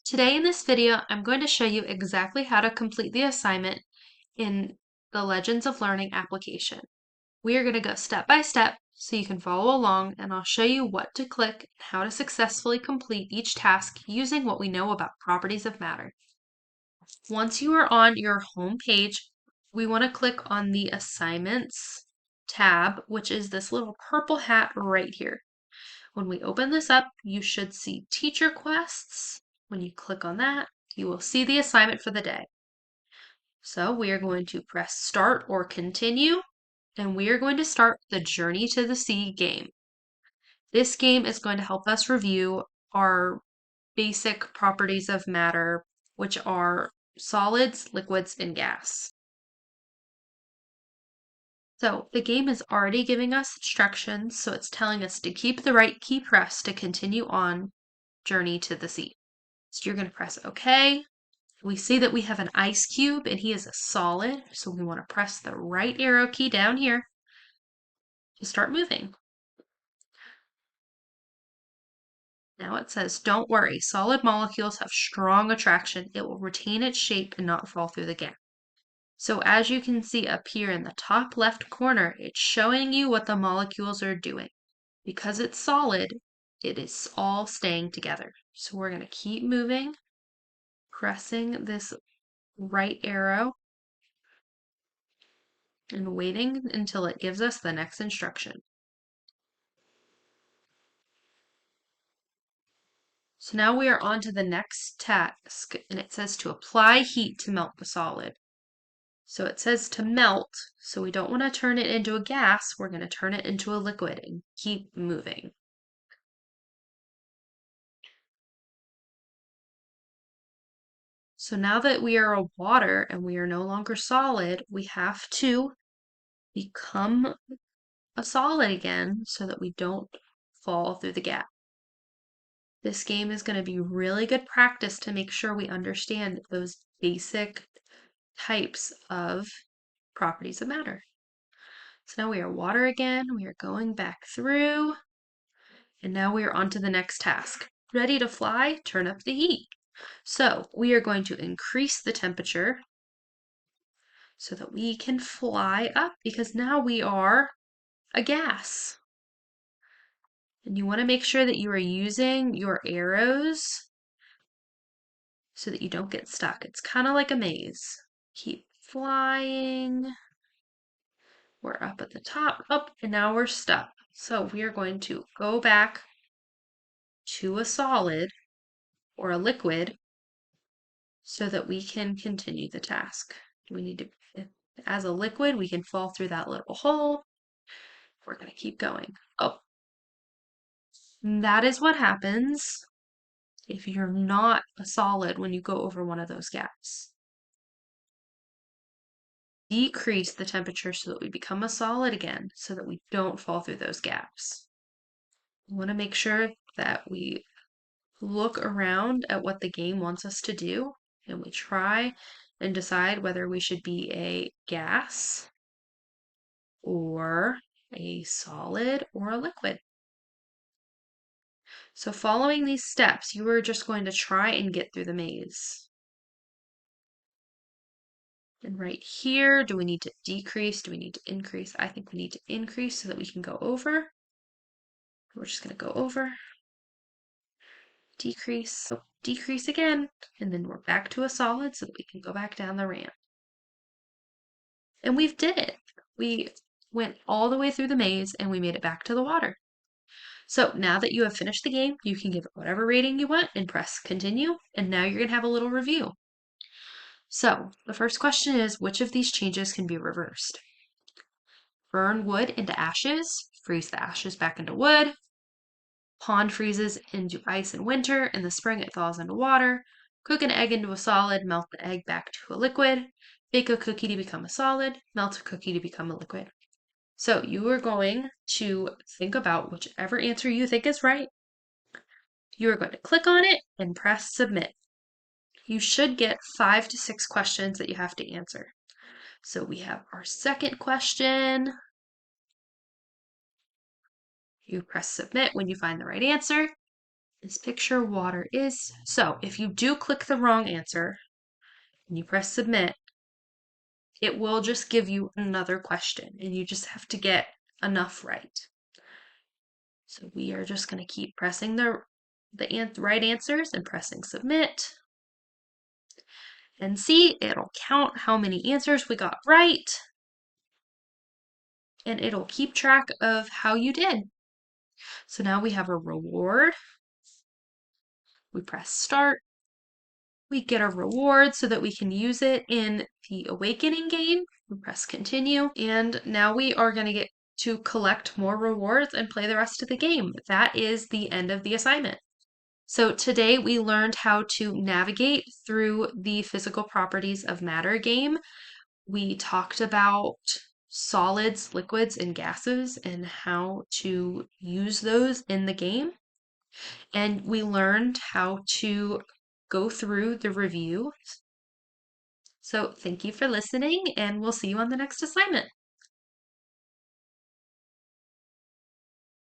Today in this video, I'm going to show you exactly how to complete the assignment in the Legends of Learning application. We are going to go step by step so you can follow along, and I'll show you what to click and how to successfully complete each task using what we know about properties of matter. Once you are on your home page, we want to click on the Assignments tab, which is this little purple hat right here. When we open this up, you should see Teacher Quests. When you click on that, you will see the assignment for the day. So we are going to press Start or Continue, and we are going to start the Journey to the Sea game. This game is going to help us review our basic properties of matter, which are solids, liquids, and gas. So the game is already giving us instructions, so it's telling us to keep the right key pressed to continue on Journey to the Sea. So you're going to press OK. We see that we have an ice cube and he is a solid, so we want to press the right arrow key down here to start moving. Now it says, don't worry, solid molecules have strong attraction. It will retain its shape and not fall through the gap. So as you can see up here in the top left corner, it's showing you what the molecules are doing. Because it's solid, it is all staying together. So we're going to keep moving, pressing this right arrow and waiting until it gives us the next instruction. So now we are on to the next task, and it says to apply heat to melt the solid. So it says to melt, so we don't want to turn it into a gas, we're going to turn it into a liquid and keep moving. So now that we are a water and we are no longer solid, we have to become a solid again so that we don't fall through the gap. This game is going to be really good practice to make sure we understand those basic types of properties of matter. So now we are water again, we are going back through, and now we are on to the next task. Ready to fly? Turn up the heat. So we are going to increase the temperature so that we can fly up because now we are a gas. And you want to make sure that you are using your arrows so that you don't get stuck. It's kind of like a maze. Keep flying. We're up at the top, up, and now we're stuck. So we are going to go back to a solid or a liquid so that we can continue the task. We need to, as a liquid, we can fall through that little hole. We're going to keep going. Oh, that is what happens if you're not a solid when you go over one of those gaps. Decrease the temperature so that we become a solid again, so that we don't fall through those gaps. We want to make sure that we look around at what the game wants us to do, and we try and decide whether we should be a gas or a solid or a liquid. So following these steps, you are just going to try and get through the maze. And right here, do we need to decrease? Do we need to increase? I think we need to increase so that we can go over. We're just going to go over, decrease, decrease again, and then we're back to a solid so that we can go back down the ramp. And we've did it. We went all the way through the maze and we made it back to the water. So now that you have finished the game, you can give it whatever rating you want and press continue. And now you're going to have a little review. So the first question is, which of these changes can be reversed? Burn wood into ashes, freeze the ashes back into wood. Pond freezes into ice in winter. In the spring, it thaws into water. Cook an egg into a solid, melt the egg back to a liquid. Bake a cookie to become a solid, melt a cookie to become a liquid. So you are going to think about whichever answer you think is right. You are going to click on it and press submit. You should get 5 to 6 questions that you have to answer. So we have our second question. You press submit when you find the right answer. This picture water is. So if you do click the wrong answer and you press submit, it will just give you another question and you just have to get enough right. So we are just going to keep pressing the right answers and pressing submit. And see, it'll count how many answers we got right. And it'll keep track of how you did. So now we have a reward. We press start. We get a reward so that we can use it in the awakening game. We press continue. And now we are going to get to collect more rewards and play the rest of the game. That is the end of the assignment. So today we learned how to navigate through the physical properties of matter game. We talked about solids, liquids, and gases and how to use those in the game. And we learned how to go through the review. So thank you for listening, and we'll see you on the next assignment.